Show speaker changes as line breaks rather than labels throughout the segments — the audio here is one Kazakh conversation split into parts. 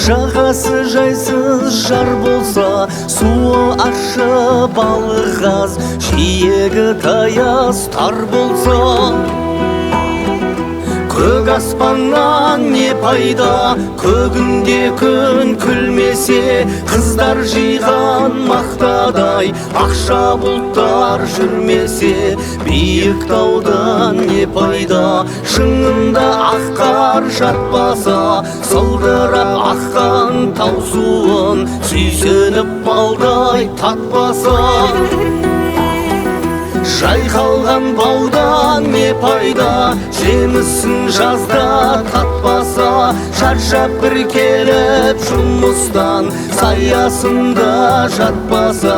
жағасы жайсыз жар болса, суы ащы балық аз, жиегі таяз тар болса. Көк аспаннан не пайда, көгінде күн күлмесе, қыздар жиған мақтадай, ақша бұлттар жүрмесе. Биік таудан не пайда, шыңында ақ қар жатпаса, сылдырап аққан тау суын сүйсініп балдай татпаса. Жайқалған баудан не пайда, жемісін жазда татпаса. Шаршап бір келіп жұмыстан, саясында жатпаса.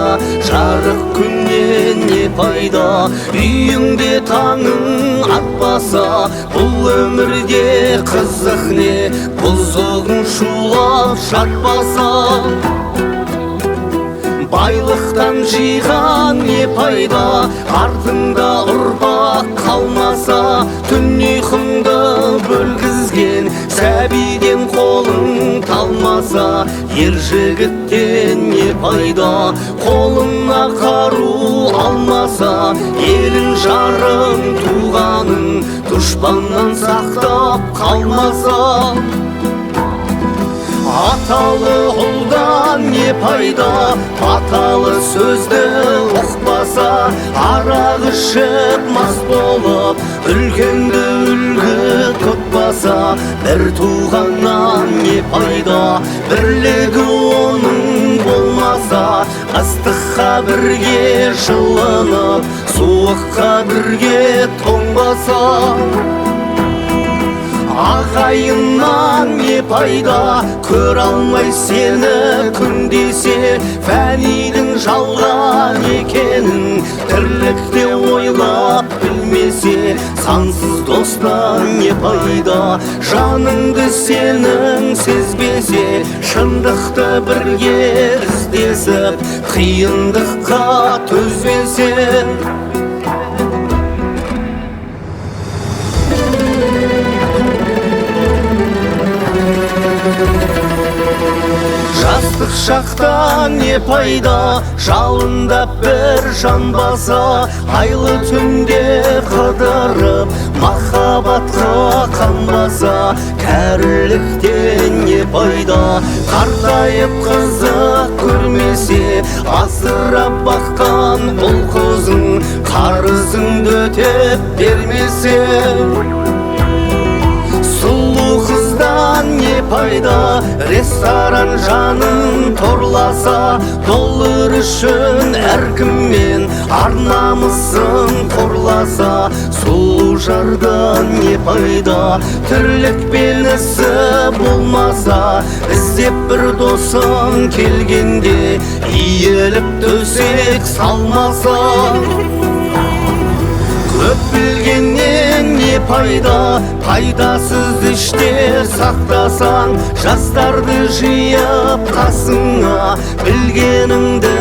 Жарық күннен не пайда, үйіңде таңың атпаса. Бұл өмірде қызық не, бұзығың шулап жатпаса. Байлықтан жиған не пайда, артында ұрпақ қалмаса. Түн ұйқыңды бөлгізген сәбиден қолың талмаса. Ер жігіттен не пайда, қолына қару алмаса. Елін жарың туғанын дұшпаннан сақтап қалмаса. Аталы ұлдан не пайда, аталы сөзді ұқпаса. Арақ ішіп мас болып, үлкенді үлгі тұтпаса. Бір туғаннан не пайда, бірлігі оның болмаса. Ыстыққа бірге жылынып, суыққа бірге тоңбаса. Ағайыннан не пайда, көр алмай сені күн десе. Фәнидің жалған екенін тірлікте ойлап білмесе. Сансыз достан не пайда, жаныңды сенің сезбесе. Шындықты бірге іздесіп, қиындыққа төзбесе. Жастық шақта не пайда, жалында бір жанбаса. Айлы түнде қыдырып, махаббатқа қанбаса. Кәріліктен не пайда, қартайып қызық көрмесе. Асырап баққан бұл қызың қарызыңды өтеп бермесе. Сұлу қыздан не пайда, ресторан жанын торласа. Доллар үшін әркіммен ар-намысын қорласа. Сұлу жардан не пайда, тірлік белгісі болмаса. Іздеп бір досың келгенде, иіліп төсек салмаса. Көп білгеннен не пайда, пайдасыз іште сақтасаң. Жастарды жиып қасыңа, білгеніңді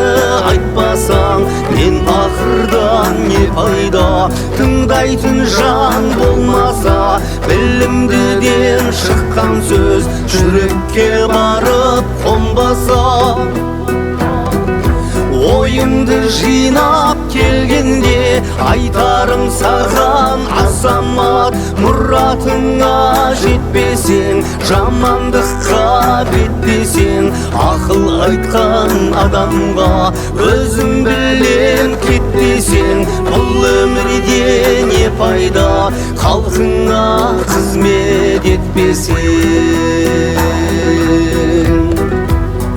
айтпасаң. Мен ақырдан не пайда, тыңдайтын жан болмаса. Білімдіден шыққан сөз жүрекке барып қонбаса. Ойымды жинап келгенде, айтарым саған азамат. Мұратыңа жетпесең, жамандыққа беттесең. Ақыл айтқан адамға өзің білен кетпесең. Бұл өмірде не пайда, халқыңа қызмет етпесең.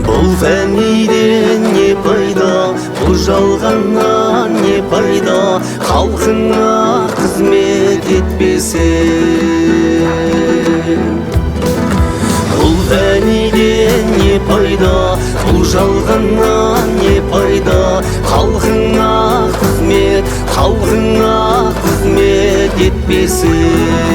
Бұл фәниден не пайда, бұл жалғаннан не пайда, халқыңа қызмет етпесең. Бұл фәниден не пайда, бұл жалғаннан не пайда, халқыңа қызмет етпесең.